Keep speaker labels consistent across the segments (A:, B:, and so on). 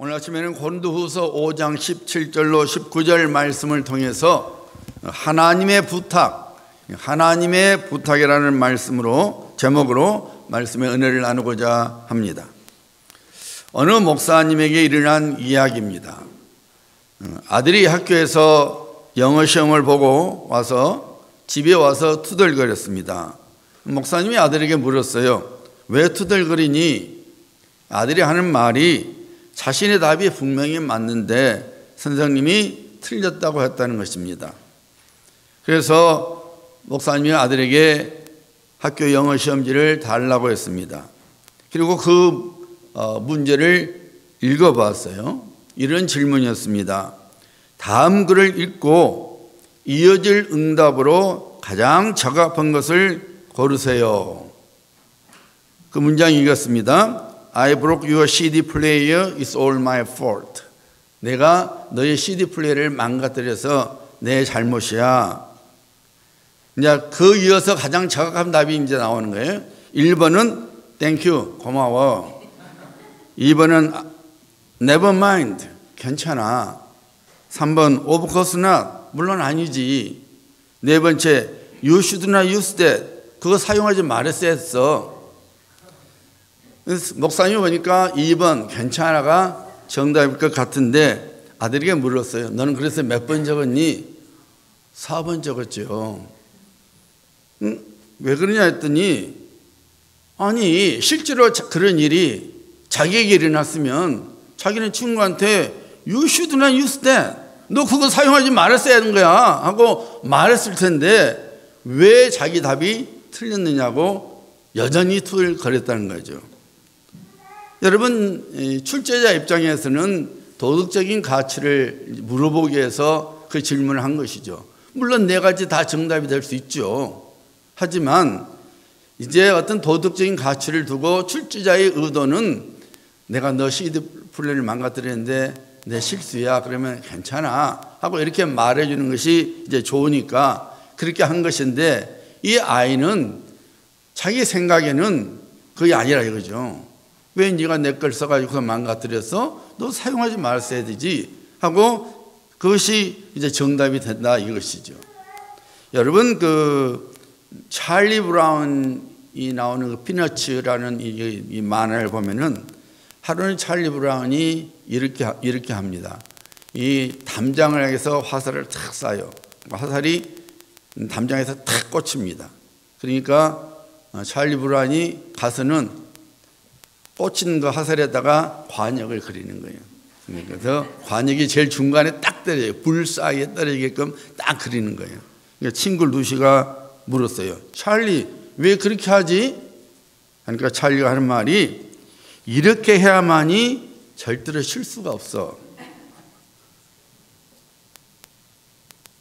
A: 오늘 아침에는 고린도후서 5장 17절로 19절 말씀을 통해서 하나님의 부탁이라는 말씀으로 제목으로 말씀의 은혜를 나누고자 합니다. 어느 목사님에게 일어난 이야기입니다. 아들이 학교에서 영어 시험을 보고 와서 집에 와서 투덜거렸습니다. 목사님이 아들에게 물었어요. 왜 투덜거리니? 아들이 하는 말이 자신의 답이 분명히 맞는데 선생님이 틀렸다고 했다는 것입니다. 그래서 목사님이 아들에게 학교 영어 시험지를 달라고 했습니다. 그리고 그 문제를 읽어봤어요. 이런 질문이었습니다. 다음 글을 읽고 이어질 응답으로 가장 적합한 것을 고르세요. 그 문장이 이겼습니다. I broke your CD player. It's all my fault. 내가 너의 CD 플레이어를 망가뜨려서 내 잘못이야. 이제 그 이어서 가장 적합한 답이 이제 나오는 거예요. 1번은 Thank you. 고마워. 2번은 Never mind. 괜찮아. 3번 Of course not. 물론 아니지. 네 번째 You should not use that. 그거 사용하지 말았어야 했어. 목사님이 보니까 2번 괜찮아가 정답일 것 같은데 아들에게 물었어요. 너는 그래서 몇 번 적었니? 4번 적었죠. 왜 그러냐 했더니 아니 실제로 그런 일이 자기에게 일어났으면 자기는 친구한테 You should not use that. 너 그거 사용하지 말았어야 하는 거야 하고 말했을 텐데 왜 자기 답이 틀렸느냐고 여전히 투덜거렸다는 거죠. 여러분, 출제자 입장에서는 도덕적인 가치를 물어보기 위해서 그 질문을 한 것이죠. 물론 네 가지 다 정답이 될 수 있죠. 하지만 이제 어떤 도덕적인 가치를 두고 출제자의 의도는 내가 너 CD 플레이를 망가뜨렸는데 내 실수야. 그러면 괜찮아 하고 이렇게 말해주는 것이 이제 좋으니까 그렇게 한 것인데 이 아이는 자기 생각에는 그게 아니라 이거죠. 왜 네가 내 걸 써가지고 망가뜨렸어? 너 사용하지 말았어야 되지 하고 그것이 이제 정답이 된다 이것이죠. 여러분 그 찰리 브라운이 나오는 그 피너츠라는 이 만화를 보면은 하루는 찰리 브라운이 이렇게 합니다. 이 담장을 향해서 화살을 탁 쏴요. 화살이 담장에서 탁 꽂힙니다. 그러니까 찰리 브라운이 가서는 꽂힌 그 화살에다가 관역을 그리는 거예요. 그래서 관역이 제일 중간에 딱 떨어져요. 불사이에 떨어지게끔 딱 그리는 거예요. 그러니까 친구 루시가 물었어요. 찰리 왜 그렇게 하지? 그러니까 찰리가 하는 말이 이렇게 해야만이 절대로 실수가 없어.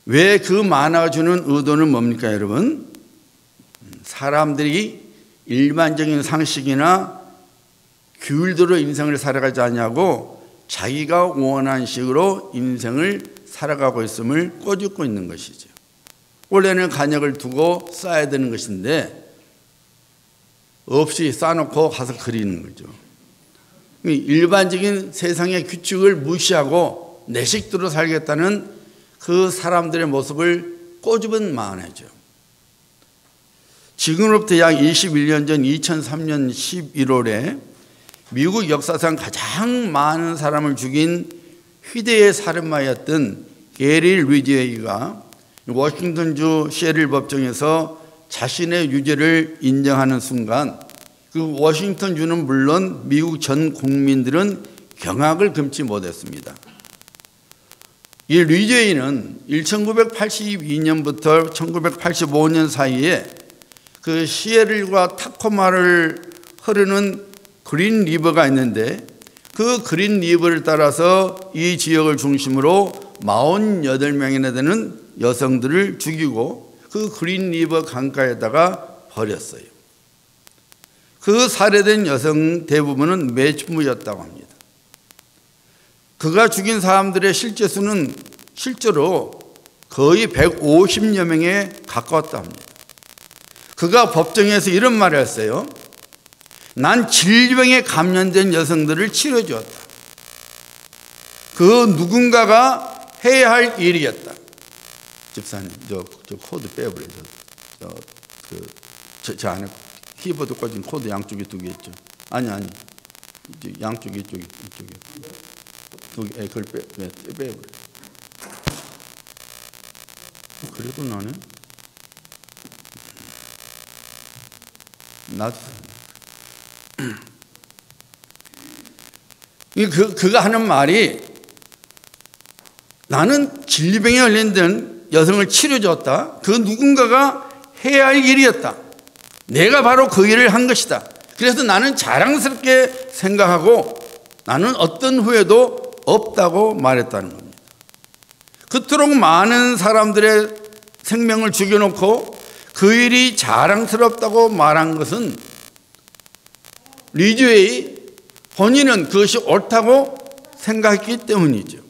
A: 왜 그 만화가 주는 의도는 뭡니까 여러분? 사람들이 일반적인 상식이나 규율대로 인생을 살아가지 않냐고 자기가 원하는 식으로 인생을 살아가고 있음을 꼬집고 있는 것이죠. 원래는 간역을 두고 쌓아야 되는 것인데 없이 쌓아놓고 가서 그리는 거죠. 일반적인 세상의 규칙을 무시하고 내 식대로 살겠다는 그 사람들의 모습을 꼬집은 만화죠. 지금으로부터 약 21년 전 2003년 11월에 미국 역사상 가장 많은 사람을 죽인 휴대의 살인마였던 게리 리디웨이가 워싱턴주 시애틀 법정에서 자신의 유죄를 인정하는 순간 그 워싱턴주는 물론 미국 전 국민들은 경악을 금치 못했습니다. 이 리디웨이는 1982년부터 1985년 사이에 그 시애틀과 타코마를 흐르는 그린 리버가 있는데 그 그린 리버를 따라서 이 지역을 중심으로 48명이나 되는 여성들을 죽이고 그 그린 리버 강가에다가 버렸어요. 그 살해된 여성 대부분은 매춘부였다고 합니다. 그가 죽인 사람들의 실제 수는 실제로 거의 150여 명에 가까웠다 합니다. 그가 법정에서 이런 말을 했어요. 난 질병에 감염된 여성들을 치료해 주었다. 그 누군가가 해야 할 일이었다. 집사님, 저 코드 빼버려요. 저 안에 키보드 꽂은 코드 양쪽에 두 개 있죠. 아니, 양쪽에 이쪽에 두 개, 그걸 빼버려. 그래도 나네. 나도. 그가 하는 말이, 나는 질병에 걸린 여성을 치료해줬다. 그 누군가가 해야 할 일이었다. 내가 바로 그 일을 한 것이다. 그래서 나는 자랑스럽게 생각하고 나는 어떤 후회도 없다고 말했다는 겁니다. 그토록 많은 사람들의 생명을 죽여놓고 그 일이 자랑스럽다고 말한 것은 리즈웨이 본인은 그것이 옳다고 생각했기 때문이죠.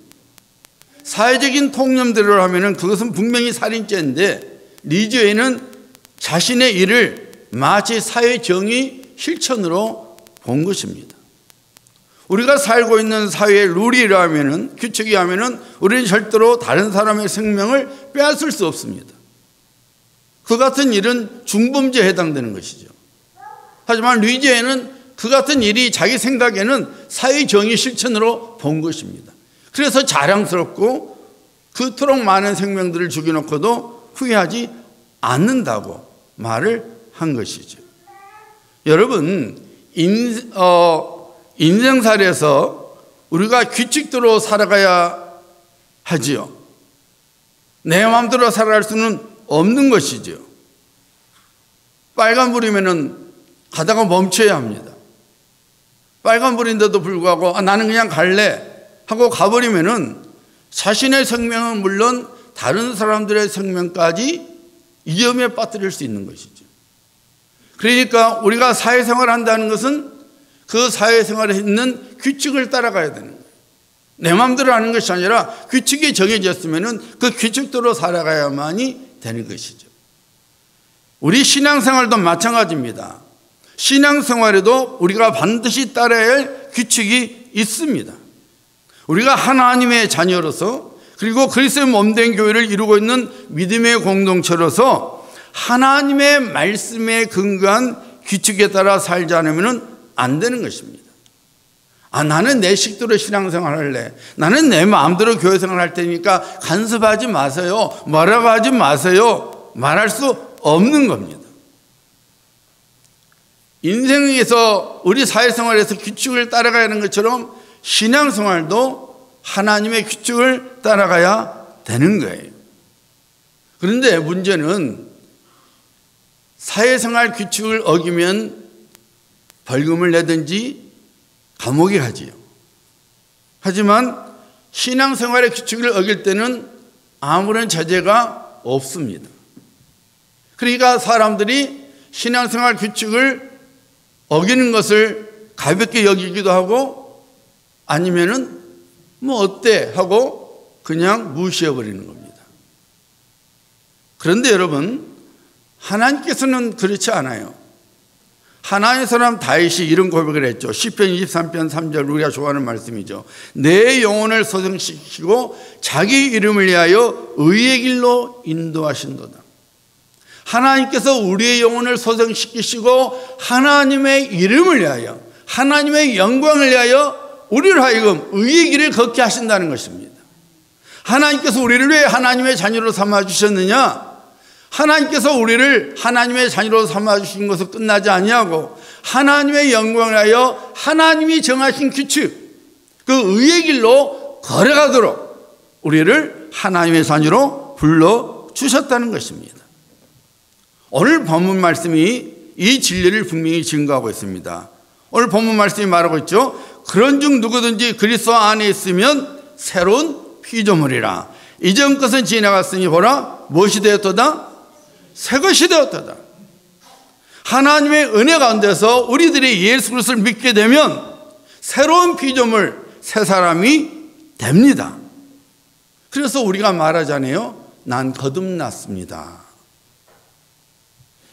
A: 사회적인 통념대로 하면 그것은 분명히 살인죄인데, 리즈웨이는 자신의 일을 마치 사회 정의 실천으로 본 것입니다. 우리가 살고 있는 사회의 룰이라면은, 규칙이라면은 우리는 절대로 다른 사람의 생명을 빼앗을 수 없습니다. 그 같은 일은 중범죄에 해당되는 것이죠. 하지만 리즈웨이는 그 같은 일이 자기 생각에는 사회 정의 실천으로 본 것입니다. 그래서 자랑스럽고 그토록 많은 생명들을 죽여놓고도 후회하지 않는다고 말을 한 것이죠. 여러분, 인생살에서 우리가 규칙대로 살아가야 하지요. 내 마음대로 살아갈 수는 없는 것이죠. 빨간불이면은 가다가 멈춰야 합니다. 빨간불인데도 불구하고 나는 그냥 갈래 하고 가버리면은 자신의 생명은 물론 다른 사람들의 생명까지 위험에 빠뜨릴 수 있는 것이죠. 그러니까 우리가 사회생활을 한다는 것은 그 사회생활에 있는 규칙을 따라가야 되는 거예요. 내 마음대로 하는 것이 아니라 규칙이 정해졌으면은 그 규칙대로 살아가야만이 되는 것이죠. 우리 신앙생활도 마찬가지입니다. 신앙생활에도 우리가 반드시 따라야 할 규칙이 있습니다. 우리가 하나님의 자녀로서, 그리고 그리스도의 몸된 교회를 이루고 있는 믿음의 공동체로서 하나님의 말씀에 근거한 규칙에 따라 살지 않으면 안 되는 것입니다. 나는 내 식대로 신앙생활 할래, 나는 내 마음대로 교회생활 할 테니까 간섭하지 마세요, 뭐라고 하지 마세요, 말할 수 없는 겁니다. 인생에서, 우리 사회생활에서 규칙을 따라가야 하는 것처럼 신앙생활도 하나님의 규칙을 따라가야 되는 거예요. 그런데 문제는 사회생활 규칙을 어기면 벌금을 내든지 감옥에 가지요. 하지만 신앙생활의 규칙을 어길 때는 아무런 제재가 없습니다. 그러니까 사람들이 신앙생활 규칙을 어기는 것을 가볍게 여기기도 하고, 아니면은 뭐 어때 하고 그냥 무시해버리는 겁니다. 그런데 여러분, 하나님께서는 그렇지 않아요. 하나님의 사람 다윗이 이런 고백을 했죠. 시편 23편 3절, 우리가 좋아하는 말씀이죠. 내 영혼을 소생시키고 자기 이름을 위하여 의의 길로 인도하신도다. 하나님께서 우리의 영혼을 소생시키시고 하나님의 이름을 위하여, 하나님의 영광을 위하여 우리를 하여금 의의 길을 걷게 하신다는 것입니다. 하나님께서 우리를 왜 하나님의 자녀로 삼아주셨느냐? 하나님께서 우리를 하나님의 자녀로 삼아주신 것은 끝나지 아니하고 하나님의 영광을 위하여 하나님이 정하신 규칙, 그 의의 길로 걸어가도록 우리를 하나님의 자녀로 불러주셨다는 것입니다. 오늘 본문 말씀이 이 진리를 분명히 증거하고 있습니다. 오늘 본문 말씀이 말하고 있죠. 그런즉 누구든지 그리스도 안에 있으면 새로운 피조물이라. 이전 것은 지나갔으니 보라 무엇이 되었도다? 새 것이 되었도다. 하나님의 은혜 가운데서 우리들이 예수 그리스도를 믿게 되면 새로운 피조물, 새 사람이 됩니다. 그래서 우리가 말하잖아요. 난 거듭났습니다.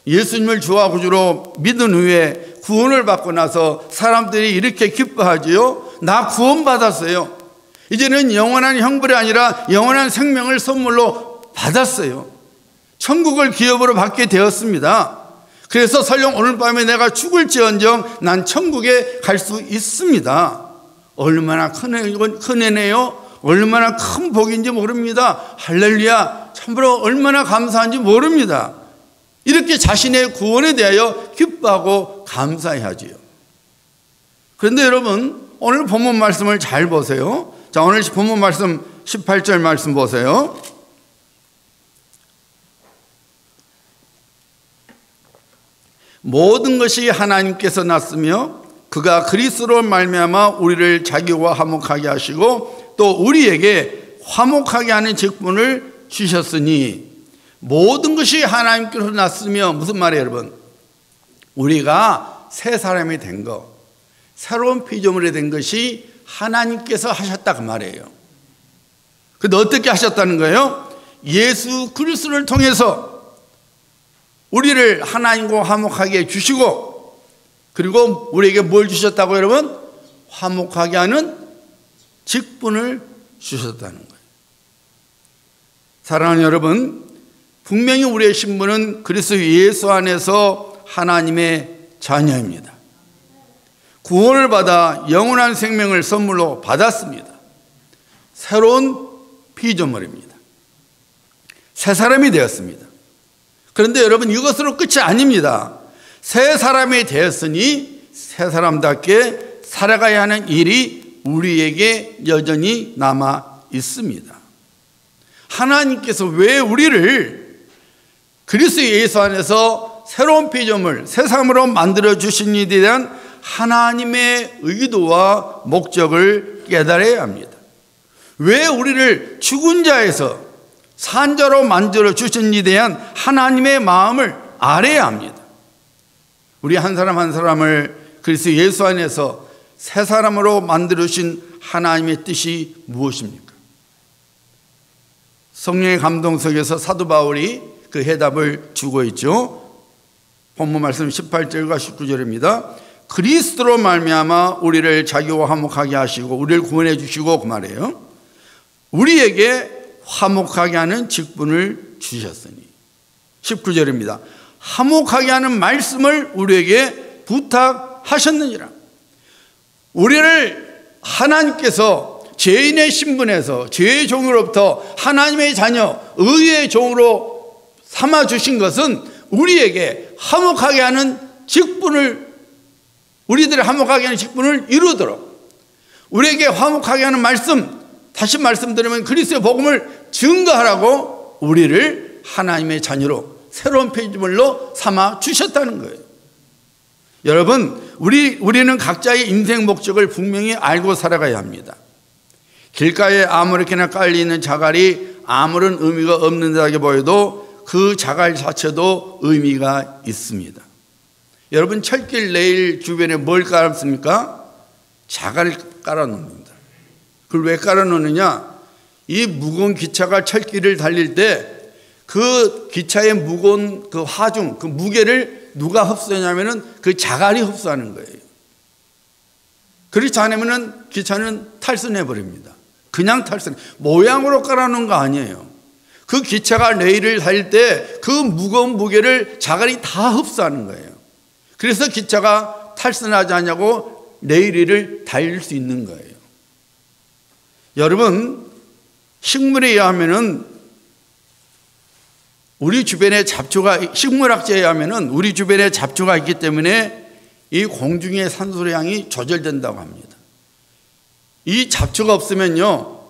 A: 예수님을 주와 구주로 믿은 후에 구원을 받고 나서 사람들이 이렇게 기뻐하지요. 나 구원받았어요. 이제는 영원한 형벌이 아니라 영원한 생명을 선물로 받았어요. 천국을 기업으로 받게 되었습니다. 그래서 설령 오늘 밤에 내가 죽을지언정 난 천국에 갈 수 있습니다. 얼마나 큰 은혜네요. 얼마나 큰 복인지 모릅니다. 할렐루야, 참으로 얼마나 감사한지 모릅니다. 이렇게 자신의 구원에 대하여 기뻐하고 감사해야지요. 그런데 여러분, 오늘 본문 말씀을 잘 보세요. 자, 오늘 본문 말씀 18절 말씀 보세요. 모든 것이 하나님께서 났으며 그가 그리스도로 말미암아 우리를 자기와 화목하게 하시고 또 우리에게 화목하게 하는 직분을 주셨으니, 모든 것이 하나님께서 났으며 무슨 말이에요 여러분? 우리가 새 사람이 된 것, 새로운 피조물이 된 것이 하나님께서 하셨다 그 말이에요. 근데 어떻게 하셨다는 거예요? 예수 그리스도를 통해서 우리를 하나님과 화목하게 해주시고, 그리고 우리에게 뭘 주셨다고 여러분? 화목하게 하는 직분을 주셨다는 거예요. 사랑하는 여러분, 분명히 우리의 신분은 그리스도 예수 안에서 하나님의 자녀입니다. 구원을 받아 영원한 생명을 선물로 받았습니다. 새로운 피조물입니다. 새 사람이 되었습니다. 그런데 여러분, 이것으로 끝이 아닙니다. 새 사람이 되었으니 새 사람답게 살아가야 하는 일이 우리에게 여전히 남아 있습니다. 하나님께서 왜 우리를 그리스도 예수 안에서 새로운 피조물, 새 사람으로 만들어 주신 이에 대한 하나님의 의도와 목적을 깨달아야 합니다. 왜 우리를 죽은 자에서 산 자로 만들어 주신 이에 대한 하나님의 마음을 알아야 합니다. 우리 한 사람 한 사람을 그리스도 예수 안에서 새 사람으로 만들어 주신 하나님의 뜻이 무엇입니까? 성령의 감동 속에서 사도 바울이 그 해답을 주고 있죠. 본문 말씀 18절과 19절입니다. 그리스도로 말미암아 우리를 자기와 화목하게 하시고 우리를 구원해 주시고 그 말이에요. 우리에게 화목하게 하는 직분을 주셨으니. 19절입니다. 화목하게 하는 말씀을 우리에게 부탁하셨느니라. 우리를 하나님께서 죄인의 신분에서 죄의 종으로부터 하나님의 자녀, 의의 종으로 삼아주신 것은 우리에게 화목하게 하는 직분을, 우리들의 화목하게 하는 직분을 이루도록, 우리에게 화목하게 하는 말씀, 다시 말씀드리면 그리스도의 복음을 증거하라고 우리를 하나님의 자녀로, 새로운 피조물로 삼아 주셨다는 거예요. 여러분, 우리는 각자의 인생 목적을 분명히 알고 살아가야 합니다. 길가에 아무렇게나 깔려있는 자갈이 아무런 의미가 없는 듯하게 보여도 그 자갈 자체도 의미가 있습니다. 여러분, 철길 레일 주변에 뭘 깔았습니까? 자갈을 깔아놓습니다. 그걸 왜 깔아놓느냐? 이 무거운 기차가 철길을 달릴 때 그 기차의 무거운 그 하중, 그 무게를 누가 흡수하냐면은 그 자갈이 흡수하는 거예요. 그렇지 않으면은 기차는 탈선해 버립니다. 그냥 탈선, 모양으로 깔아놓은 거 아니에요. 그 기차가 레일을 달릴 때 그 무거운 무게를 자갈이 다 흡수하는 거예요. 그래서 기차가 탈선하지 않냐고 레일 위를 달릴 수 있는 거예요. 여러분, 식물에 의하면은 우리 주변에 잡초가, 식물학자에 의하면은 우리 주변에 잡초가 있기 때문에 이 공중의 산소량이 조절된다고 합니다. 이 잡초가 없으면요,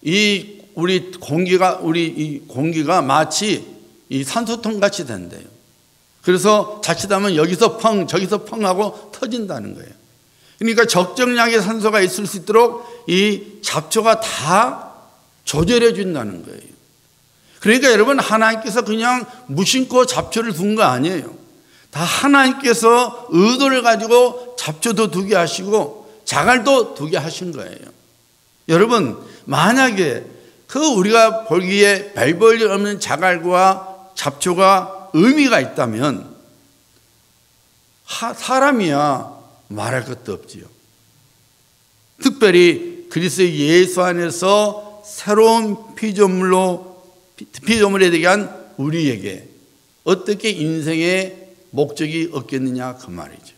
A: 이 공기가 마치 이 산소통 같이 된대요. 그래서 자칫하면 여기서 펑 저기서 펑 하고 터진다는 거예요. 그러니까 적정량의 산소가 있을 수 있도록 이 잡초가 다 조절해 준다는 거예요. 그러니까 여러분, 하나님께서 그냥 무심코 잡초를 둔 거 아니에요. 다 하나님께서 의도를 가지고 잡초도 두게 하시고 자갈도 두게 하신 거예요. 여러분, 만약에 그 우리가 보기에 별 볼 일 없는 자갈과 잡초가 의미가 있다면 사람이야 말할 것도 없지요. 특별히 그리스도 예수 안에서 새로운 피조물에 대한 우리에게 어떻게 인생의 목적이 없겠느냐 그 말이죠.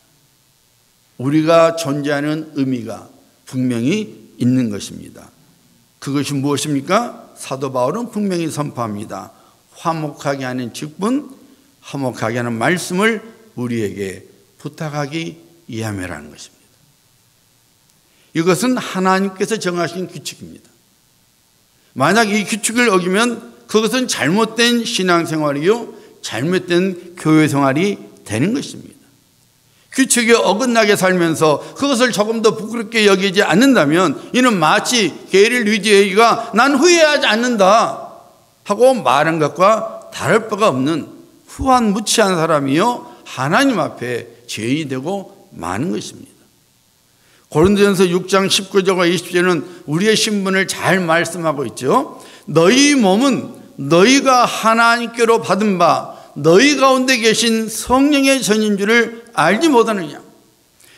A: 우리가 존재하는 의미가 분명히 있는 것입니다. 그것이 무엇입니까? 사도 바울은 분명히 선포합니다. 화목하게 하는 직분, 화목하게 하는 말씀을 우리에게 부탁하기 위함이라는 것입니다. 이것은 하나님께서 정하신 규칙입니다. 만약 이 규칙을 어기면 그것은 잘못된 신앙생활이요, 잘못된 교회생활이 되는 것입니다. 규칙에 어긋나게 살면서 그것을 조금 더 부끄럽게 여기지 않는다면 이는 마치 게리 류지에이가 난 후회하지 않는다 하고 말한 것과 다를 바가 없는 후한무치한 사람이요, 하나님 앞에 죄인이 되고 마는 것입니다. 고린도전서 6장 19절과 20절은 우리의 신분을 잘 말씀하고 있죠. 너희 몸은 너희가 하나님께로 받은 바 너희 가운데 계신 성령의 전인 줄을 알지 못하느냐.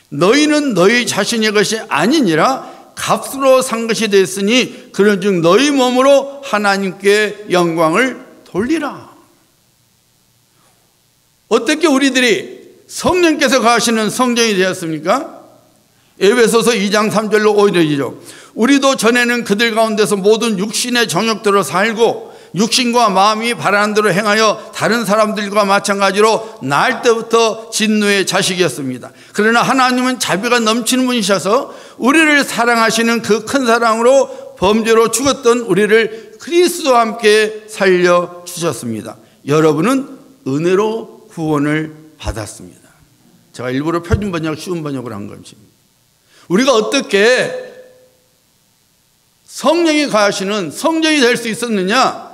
A: 너희는 너희 자신의 것이 아니니라 값으로 산 것이 됐으니 그런즉 너희 몸으로 하나님께 영광을 돌리라. 어떻게 우리들이 성령께서 가시는 성전이 되었습니까? 에베소서 2장 3절로 5절이죠. 우리도 전에는 그들 가운데서 모든 육신의 정욕대로 살고 육신과 마음이 바라는 대로 행하여 다른 사람들과 마찬가지로 날 때부터 진노의 자식이었습니다. 그러나 하나님은 자비가 넘치는 분이셔서 우리를 사랑하시는 그 큰 사랑으로 범죄로 죽었던 우리를 그리스도와 함께 살려주셨습니다. 여러분은 은혜로 구원을 받았습니다. 제가 일부러 표준 번역, 쉬운 번역을 한 것입니다. 우리가 어떻게 성령이 가시는 성전이 될 수 있었느냐?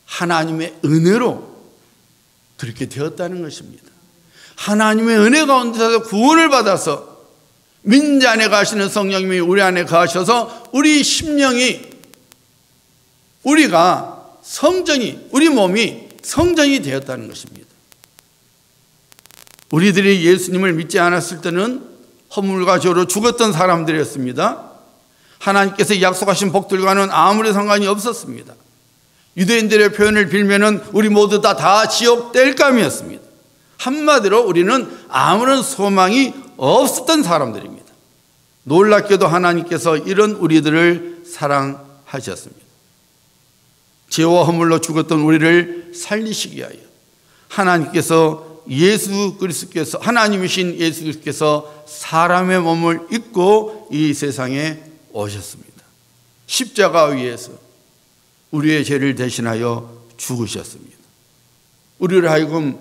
A: 하나님의 은혜로 그렇게 되었다는 것입니다. 하나님의 은혜 가운데서 구원을 받아서 민자 안에 가시는 성령님이 우리 안에 가셔서 우리 심령이, 우리가 성전이, 우리 몸이 성전이 되었다는 것입니다. 우리들이 예수님을 믿지 않았을 때는 허물과 죄로 죽었던 사람들이었습니다. 하나님께서 약속하신 복들과는 아무리 상관이 없었습니다. 유대인들의 표현을 빌면은 우리 모두 다 지옥 뗄감이었습니다. 한마디로 우리는 아무런 소망이 없었던 사람들입니다. 놀랍게도 하나님께서 이런 우리들을 사랑하셨습니다. 죄와 허물로 죽었던 우리를 살리시기 위하여 하나님께서 예수 그리스도께서, 하나님이신 예수 그리스도께서 사람의 몸을 입고 이 세상에 오셨습니다. 십자가 위에서 우리의 죄를 대신하여 죽으셨습니다. 우리를 하여금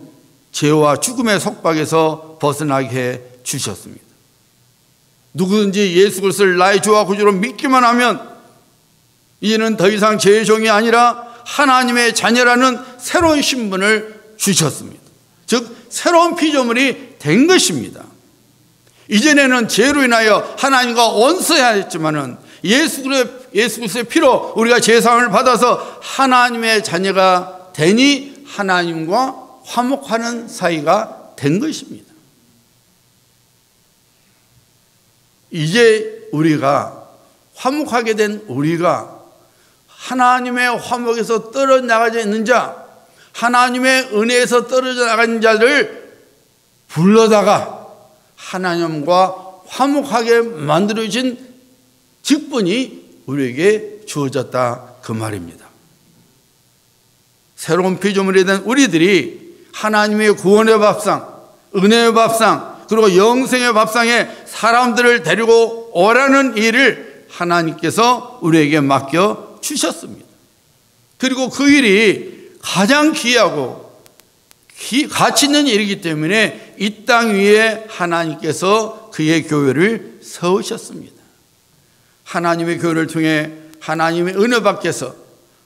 A: 죄와 죽음의 속박에서 벗어나게 해 주셨습니다. 누구든지 예수 그리스도를 나의 주와 구주로 믿기만 하면 이제는 더 이상 죄의 종이 아니라 하나님의 자녀라는 새로운 신분을 주셨습니다. 즉 새로운 피조물이 된 것입니다. 이전에는 죄로 인하여 하나님과 원수해야 했지만은 예수 그리스도의 피로 우리가 죄사함을 받아서 하나님의 자녀가 되니 하나님과 화목하는 사이가 된 것입니다. 이제 우리가 화목하게 된 우리가 하나님의 화목에서 떨어져 나가지 않는 자, 하나님의 은혜에서 떨어져 나간 자를 불러다가 하나님과 화목하게 만들어진 직분이 우리에게 주어졌다 그 말입니다. 새로운 피조물에 대한 우리들이 하나님의 구원의 밥상, 은혜의 밥상, 그리고 영생의 밥상에 사람들을 데리고 오라는 일을 하나님께서 우리에게 맡겨 주셨습니다. 그리고 그 일이 가장 귀하고 가치 있는 일이기 때문에 이 땅 위에 하나님께서 그의 교회를 세우셨습니다. 하나님의 교회를 통해 하나님의 은혜 밖에서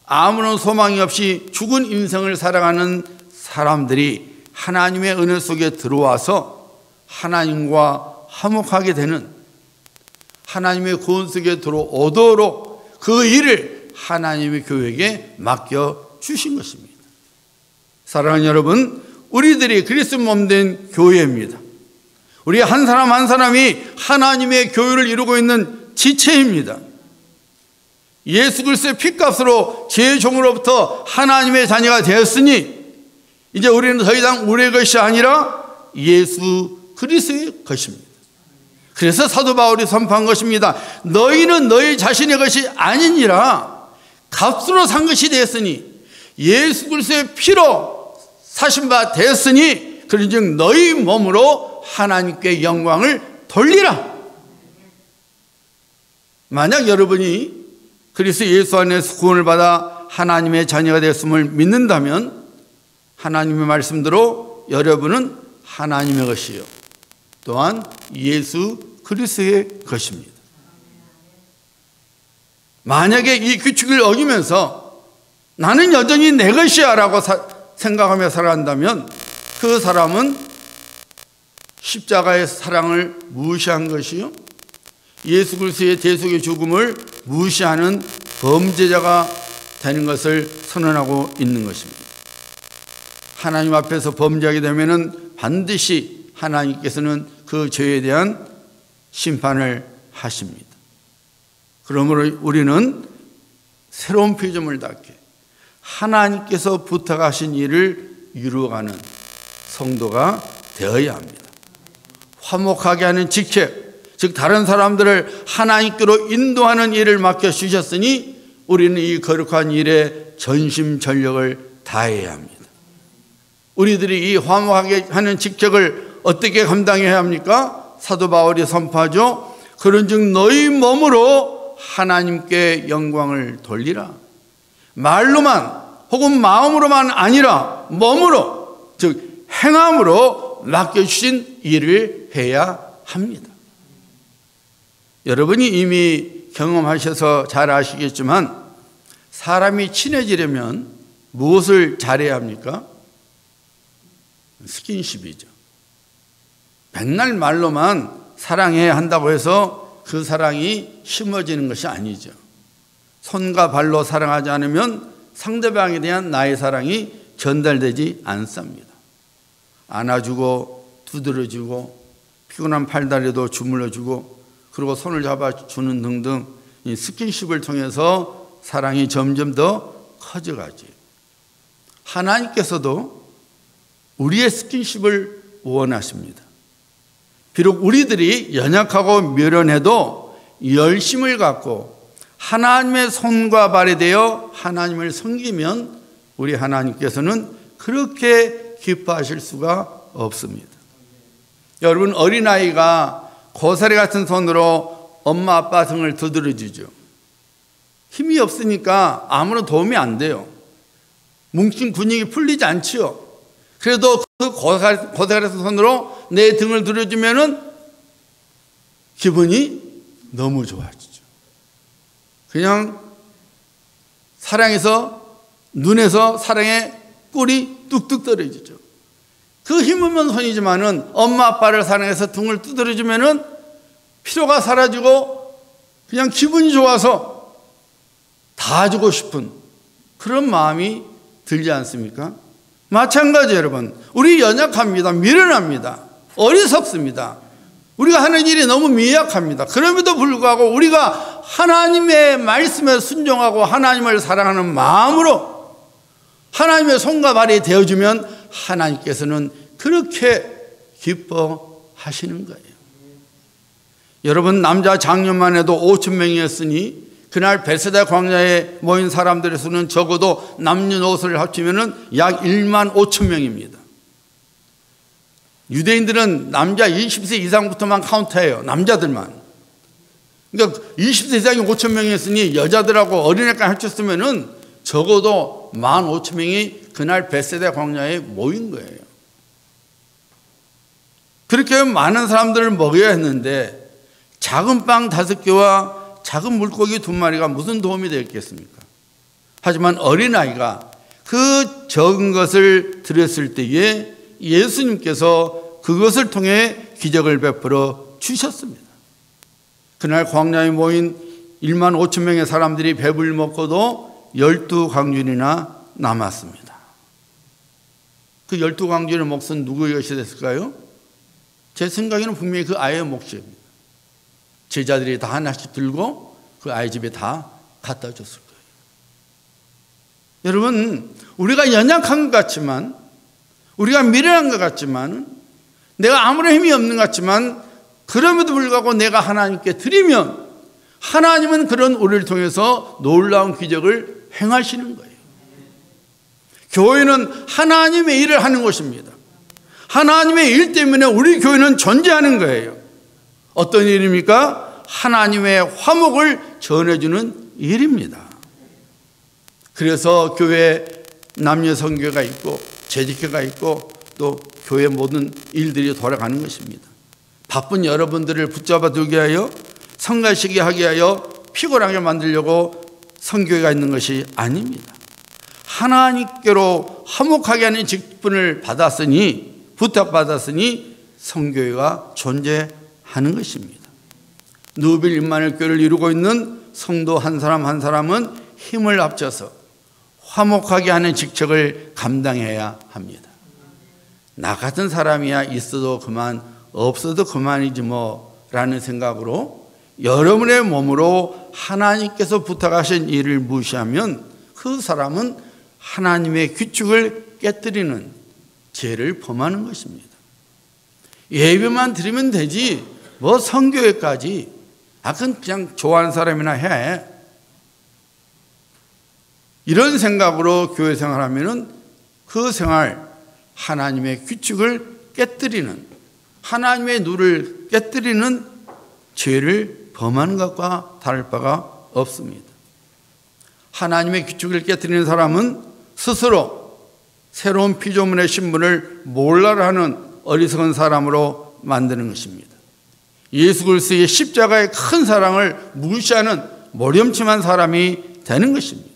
A: 아무런 소망이 없이 죽은 인생을 살아가는 사람들이 하나님의 은혜 속에 들어와서 하나님과 화목하게 되는, 하나님의 구원 속에 들어오도록 그 일을 하나님의 교회에게 맡겨 주신 것입니다. 사랑하는 여러분, 우리들이 그리스도 몸 된 교회입니다. 우리 한 사람 한 사람이 하나님의 교회를 이루고 있는 지체입니다. 예수 그리스도의 피값으로 제 종으로부터 하나님의 자녀가 되었으니 이제 우리는 더 이상 우리의 것이 아니라 예수 그리스도의 것입니다. 그래서 사도 바울이 선포한 것입니다. 너희는 너희 자신의 것이 아니니라 값으로 산 것이 되었으니 예수 그리스도의 피로 사신 바 되었으니 그런즉 너희 몸으로 하나님께 영광을 돌리라. 만약 여러분이 그리스도 예수 안에서 구원을 받아 하나님의 자녀가 되었음을 믿는다면 하나님의 말씀대로 여러분은 하나님의 것이요 또한 예수 그리스도의 것입니다. 만약에 이 규칙을 어기면서 나는 여전히 내 것이야 라고 생각하며 살아간다면 그 사람은 십자가의 사랑을 무시한 것이요 예수 그리스도의 대속의 죽음을 무시하는 범죄자가 되는 것을 선언하고 있는 것입니다. 하나님 앞에서 범죄하게 되면은 반드시 하나님께서는 그 죄에 대한 심판을 하십니다. 그러므로 우리는 새로운 표점을 닫게 하나님께서 부탁하신 일을 이루어가는 성도가 되어야 합니다. 화목하게 하는 직책, 즉 다른 사람들을 하나님께로 인도하는 일을 맡겨주셨으니 우리는 이 거룩한 일에 전심전력을 다해야 합니다. 우리들이 이 화목하게 하는 직책을 어떻게 감당해야 합니까? 사도 바울이 선포하죠. 그런즉 너희 몸으로 하나님께 영광을 돌리라. 말로만 혹은 마음으로만 아니라 몸으로 즉 행함으로 맡겨주신 일을 해야 합니다. 여러분이 이미 경험하셔서 잘 아시겠지만 사람이 친해지려면 무엇을 잘해야 합니까? 스킨십이죠. 맨날 말로만 사랑해야 한다고 해서 그 사랑이 심어지는 것이 아니죠. 손과 발로 사랑하지 않으면 상대방에 대한 나의 사랑이 전달되지 않습니다. 안아주고 두드려주고 피곤한 팔다리도 주물러주고 그리고 손을 잡아주는 등등 이 스킨십을 통해서 사랑이 점점 더 커져가죠. 하나님께서도 우리의 스킨십을 원하십니다. 비록 우리들이 연약하고 미련해도 열심을 갖고 하나님의 손과 발이 되어 하나님을 섬기면 우리 하나님께서는 그렇게 기뻐하실 수가 없습니다. 여러분 어린아이가 고사리 같은 손으로 엄마 아빠 등을 두드려주죠. 힘이 없으니까 아무런 도움이 안 돼요. 뭉친 근육이 풀리지 않지요. 그래도 그 고사리 같은 손으로 내 등을 두드려주면은 기분이 너무 좋아지죠. 그냥 사랑해서 눈에서 사랑의 꿀이 뚝뚝 떨어지죠. 그 힘없는 손이지만은 엄마 아빠를 사랑해서 등을 두드려주면은 피로가 사라지고 그냥 기분이 좋아서 다 주고 싶은 그런 마음이 들지 않습니까? 마찬가지 여러분, 우리 연약합니다. 미련합니다. 어리석습니다. 우리가 하는 일이 너무 미약합니다. 그럼에도 불구하고 우리가 하나님의 말씀에 순종하고 하나님을 사랑하는 마음으로 하나님의 손과 발이 되어주면 하나님께서는 그렇게 기뻐하시는 거예요. 여러분 남자 장년만 해도 5,000명이었으니 그날 베세다 광야에 모인 사람들의 수는 적어도 남녀노소를 합치면 약 15,000명입니다. 유대인들은 남자 20세 이상부터만 카운트해요. 남자들만. 그러니까 20세 이상이 5,000명이었으니 여자들하고 어린애까지 합쳤으면 적어도 15,000명이 그날 베세다 광야에 모인 거예요. 그렇게 많은 사람들을 먹여야 했는데 작은 빵 5개와 작은 물고기 2마리가 무슨 도움이 되겠습니까? 하지만 어린아이가 그 적은 것을 드렸을 때에 예수님께서 그것을 통해 기적을 베풀어 주셨습니다. 그날 광야에 모인 15,000명의 사람들이 배불리 먹고도 12광준이나 남았습니다. 그 12광준의 몫은 누구의 것이 됐을까요? 제 생각에는 분명히 그 아이의 몫입니다. 제자들이 다 하나씩 들고 그 아이 집에 다 갖다 줬을 거예요. 여러분, 우리가 연약한 것 같지만, 우리가 미련한 것 같지만, 내가 아무런 힘이 없는 것 같지만, 그럼에도 불구하고 내가 하나님께 드리면 하나님은 그런 우리를 통해서 놀라운 기적을 행하시는 거예요. 교회는 하나님의 일을 하는 곳입니다. 하나님의 일 때문에 우리 교회는 존재하는 거예요. 어떤 일입니까? 하나님의 화목을 전해주는 일입니다. 그래서 교회 남녀 선교가 있고 재직회가 있고 또 교회 모든 일들이 돌아가는 것입니다. 바쁜 여러분들을 붙잡아 두게 하여 성가시게 하게 하여 피곤하게 만들려고 선교회가 있는 것이 아닙니다. 하나님께로 화목하게 하는 직분을 받았으니, 부탁받았으니 선교회가 존재하는 것입니다. 누빌 임마누엘 교회를 이루고 있는 성도 한 사람 한 사람은 힘을 합쳐서 화목하게 하는 직책을 감당해야 합니다. 나 같은 사람이야 있어도 그만, 없어도 그만이지 뭐 라는 생각으로 여러분의 몸으로 하나님께서 부탁하신 일을 무시하면 그 사람은 하나님의 규칙을 깨뜨리는 죄를 범하는 것입니다. 예배만 드리면 되지 뭐 선교회까지 그냥 좋아하는 사람이나 해. 이런 생각으로 교회 생활하면은 그 생활, 하나님의 규칙을 깨뜨리는, 하나님의 룰을 깨뜨리는 죄를 범하는 것과 다를 바가 없습니다. 하나님의 규칙을 깨뜨리는 사람은 스스로 새로운 피조물의 신분을 몰라라 하는 어리석은 사람으로 만드는 것입니다. 예수 그리스도의 십자가의 큰 사랑을 무시하는 모렴치한 사람이 되는 것입니다.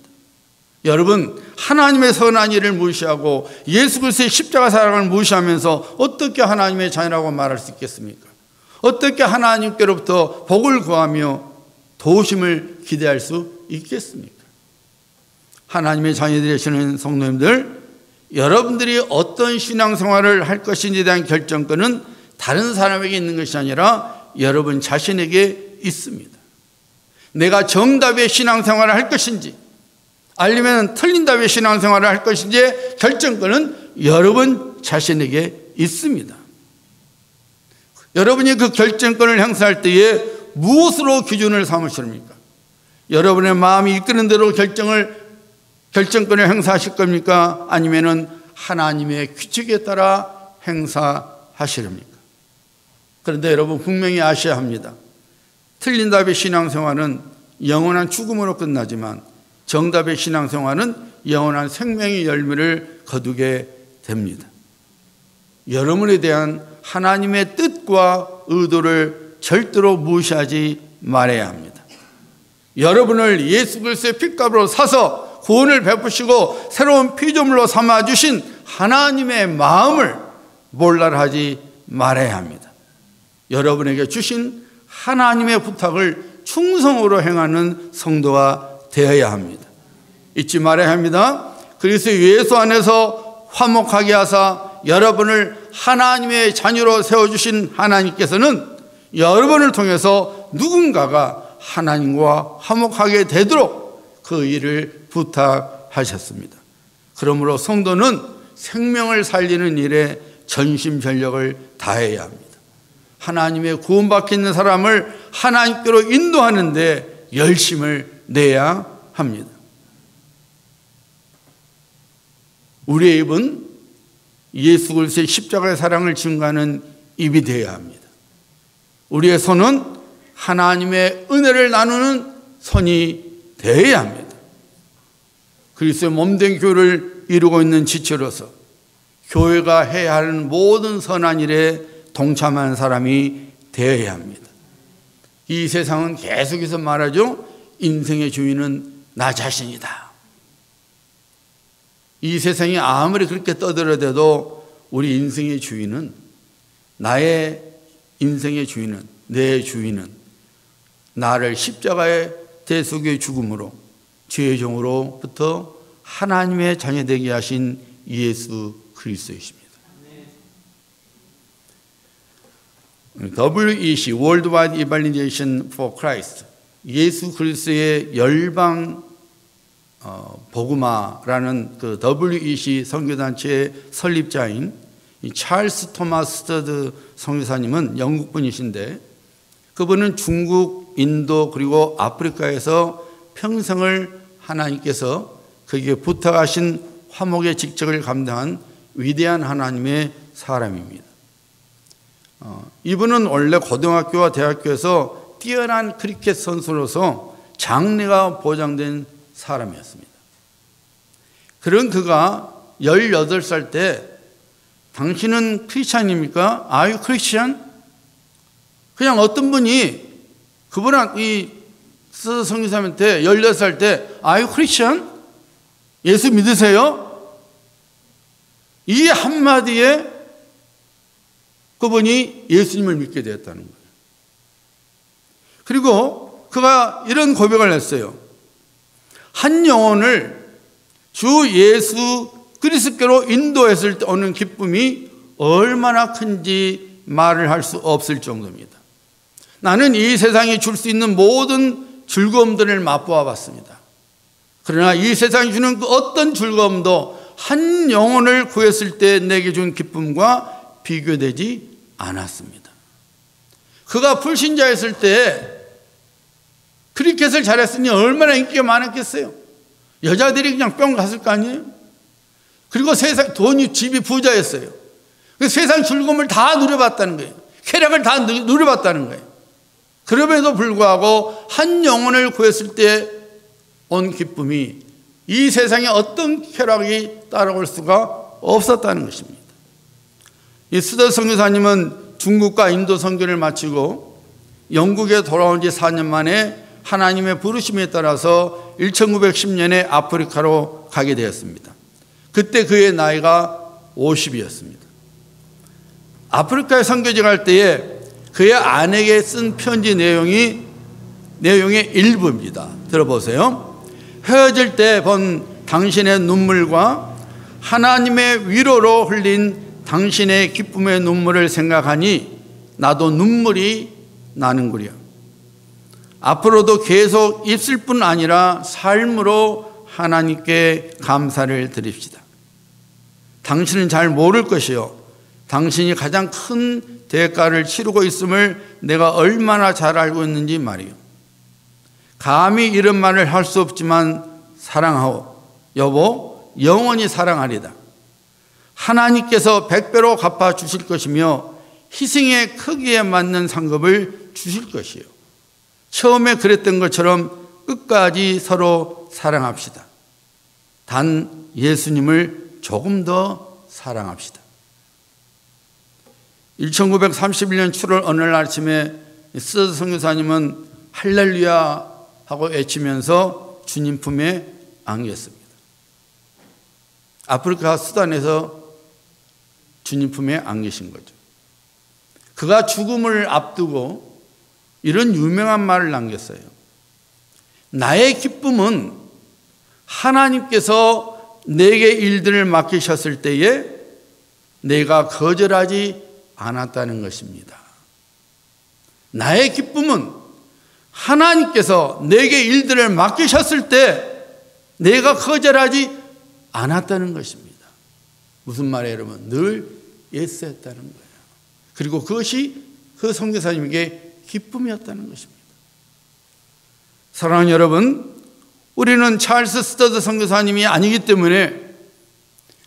A: 여러분, 하나님의 선한 일을 무시하고 예수 그리스도의 십자가 사랑을 무시하면서 어떻게 하나님의 자녀라고 말할 수 있겠습니까? 어떻게 하나님께로부터 복을 구하며 도우심을 기대할 수 있겠습니까? 하나님의 자녀들이 되시는 성도님들, 여러분들이 어떤 신앙생활을 할 것인지에 대한 결정권은 다른 사람에게 있는 것이 아니라 여러분 자신에게 있습니다. 내가 정답의 신앙생활을 할 것인지 아니면 틀린 답의 신앙생활을 할 것인지 결정권은 여러분 자신에게 있습니다. 여러분이 그 결정권을 행사할 때에 무엇으로 기준을 삼으십니까? 여러분의 마음이 이끄는 대로 결정권을 행사하실 겁니까? 아니면은 하나님의 규칙에 따라 행사하시렵니까? 그런데 여러분 분명히 아셔야 합니다. 틀린 답의 신앙생활은 영원한 죽음으로 끝나지만 정답의 신앙생활은 영원한 생명의 열매를 거두게 됩니다. 여러분에 대한 하나님의 뜻과 의도를 절대로 무시하지 말아야 합니다. 여러분을 예수 그리스도의 핏값으로 사서 구원을 베푸시고 새로운 피조물로 삼아주신 하나님의 마음을 몰라라 하지 말아야 합니다. 여러분에게 주신 하나님의 부탁을 충성으로 행하는 성도가 되어야 합니다. 잊지 말아야 합니다. 그리스도 예수 안에서 화목하게 하사 여러분을 하나님의 자녀로 세워주신 하나님께서는 여러분을 통해서 누군가가 하나님과 화목하게 되도록 그 일을 부탁하셨습니다. 그러므로 성도는 생명을 살리는 일에 전심전력을 다해야 합니다. 하나님의 구원받게 있는 사람을 하나님께로 인도하는 데 열심을 내야 합니다. 우리의 입은 예수 그리스도의 십자가의 사랑을 증거하는 입이 되어야 합니다. 우리의 손은 하나님의 은혜를 나누는 손이 되어야 합니다. 그리스도의 몸된 교회를 이루고 있는 지체로서 교회가 해야 하는 모든 선한 일에 동참하는 사람이 되어야 합니다. 이 세상은 계속해서 말하죠. 인생의 주인은 나 자신이다. 이 세상이 아무리 그렇게 떠들어대도 우리 인생의 주인은, 나의 인생의 주인은, 내 주인은 나를 십자가의 대속의 죽음으로 죄의 종으로부터 하나님의 자녀되게 하신 예수 그리스도이십니다. WEC, Worldwide Evangelization for Christ, 예수 그리스도의 열방 복음화라는 그 WEC 선교단체의 설립자인 이 찰스 토마스 스터드 선교사님은 영국 분이신데, 그분은 중국, 인도 그리고 아프리카에서 평생을 하나님께서 그에게 부탁하신 화목의 직책을 감당한 위대한 하나님의 사람입니다. 이분은 원래 고등학교와 대학교에서 뛰어난 크리켓 선수로서 장래가 보장된 사람이었습니다. 그런 그가 18살 때 당신은 크리스찬입니까? Are you Christian? 그냥 어떤 분이 그분은 이 선교사님한테 18살 때 Are you Christian? 예수 믿으세요? 이 한마디에 그분이 예수님을 믿게 되었다는 거예요. 그리고 그가 이런 고백을 했어요. 한 영혼을 주 예수 그리스도께로 인도했을 때 오는 기쁨이 얼마나 큰지 말을 할 수 없을 정도입니다. 나는 이 세상이 줄 수 있는 모든 즐거움들을 맛보아 봤습니다. 그러나 이 세상이 주는 그 어떤 즐거움도 한 영혼을 구했을 때 내게 준 기쁨과 비교되지 않았습니다. 그가 불신자였을 때 크리켓을 잘했으니 얼마나 인기가 많았겠어요. 여자들이 그냥 뿅 갔을 거 아니에요. 그리고 세상 돈이 집이 부자였어요. 세상 즐거움을 다 누려봤다는 거예요. 쾌락을 다 누려봤다는 거예요. 그럼에도 불구하고 한 영혼을 구했을 때 온 기쁨이 이 세상에 어떤 쾌락이 따라올 수가 없었다는 것입니다. 이 스터드 선교사님은 중국과 인도 선교를 마치고 영국에 돌아온 지 4년 만에 하나님의 부르심에 따라서 1910년에 아프리카로 가게 되었습니다. 그때 그의 나이가 50이었습니다. 아프리카에 선교지 갈 때에 그의 아내에게 쓴 편지 내용의 일부입니다. 들어보세요. 헤어질 때 본 당신의 눈물과 하나님의 위로로 흘린 당신의 기쁨의 눈물을 생각하니 나도 눈물이 나는구려. 앞으로도 계속 있을 뿐 아니라 삶으로 하나님께 감사를 드립시다. 당신은 잘 모를 것이요, 당신이 가장 큰 대가를 치르고 있음을 내가 얼마나 잘 알고 있는지 말이요. 감히 이런 말을 할 수 없지만 사랑하오. 여보, 영원히 사랑하리다. 하나님께서 100배로 갚아 주실 것이며 희생의 크기에 맞는 상급을 주실 것이요. 처음에 그랬던 것처럼 끝까지 서로 사랑합시다. 단 예수님을 조금 더 사랑합시다. 1931년 7월 어느 날 아침에 스터드 선교사님은 할렐루야 하고 외치면서 주님 품에 안겼습니다. 아프리카 수단에서 주님 품에 안기신 거죠. 그가 죽음을 앞두고 이런 유명한 말을 남겼어요. 나의 기쁨은 하나님께서 내게 일들을 맡기셨을 때에 내가 거절하지 않았다는 것입니다. 나의 기쁨은 하나님께서 내게 일들을 맡기셨을 때 내가 거절하지 않았다는 것입니다. 무슨 말이에요, 여러분? 늘 예스했다는 거예요. 그리고 그것이 그 선교사님에게 기쁨이었다는 것입니다. 사랑하는 여러분, 우리는 찰스 스터드 선교사님이 아니기 때문에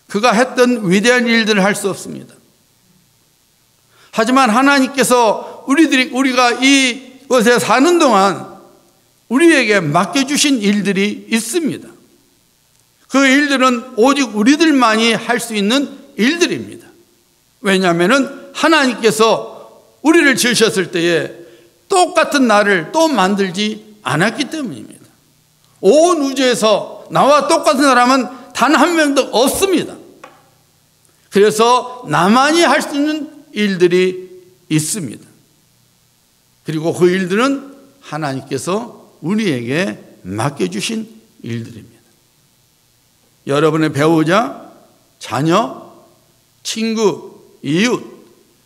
A: 그가 했던 위대한 일들을 할 수 없습니다. 하지만 하나님께서 우리가 이곳에 사는 동안 우리에게 맡겨주신 일들이 있습니다. 그 일들은 오직 우리들만이 할 수 있는 일들입니다. 왜냐하면 하나님께서 우리를 지으셨을 때에 똑같은 나를 또 만들지 않았기 때문입니다. 온 우주에서 나와 똑같은 사람은 단 한 명도 없습니다. 그래서 나만이 할 수 있는 일들이 있습니다. 그리고 그 일들은 하나님께서 우리에게 맡겨주신 일들입니다. 여러분의 배우자, 자녀, 친구, 이웃,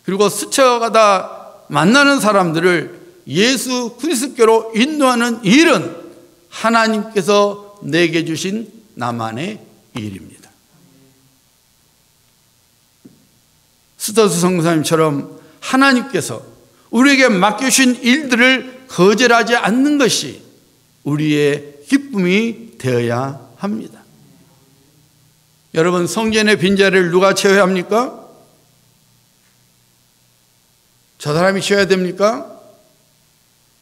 A: 그리고 스쳐가다 만나는 사람들을 예수 그리스도께로 인도하는 일은 하나님께서 내게 주신 나만의 일입니다. 스더스 선교사님처럼 하나님께서 우리에게 맡겨주신 일들을 거절하지 않는 것이 우리의 기쁨이 되어야 합니다. 여러분, 성전의 빈자리를 누가 채워야 합니까? 저 사람이 채워야 됩니까?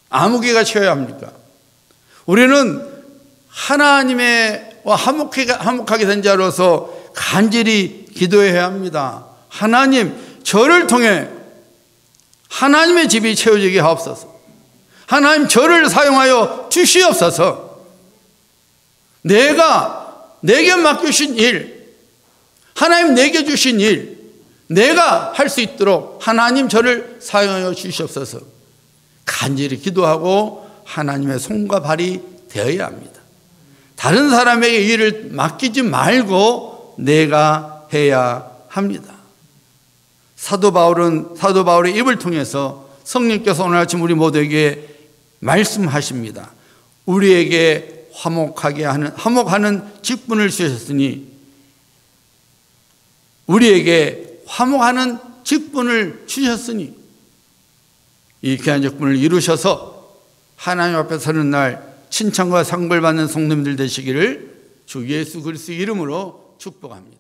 A: 아무개가 채워야 합니까? 우리는 하나님과 화목하게 된 자로서 간절히 기도해야 합니다. 하나님, 저를 통해 하나님의 집이 채워지게 하옵소서. 하나님, 저를 사용하여 주시옵소서. 내게 맡기신 일, 하나님 내게 주신 일, 내가 할 수 있도록 하나님 저를 사용하여 주시옵소서. 간절히 기도하고 하나님의 손과 발이 되어야 합니다. 다른 사람에게 일을 맡기지 말고 내가 해야 합니다. 사도 바울의 입을 통해서 성령께서 오늘 아침 우리 모두에게 말씀하십니다. 우리에게 화목하는 직분을 주셨으니, 우리에게 화목하는 직분을 주셨으니 이 귀한 직분을 이루셔서 하나님 앞에 서는 날 칭찬과 상벌 받는 성도님들 되시기를 주 예수 그리스도의 이름으로 축복합니다.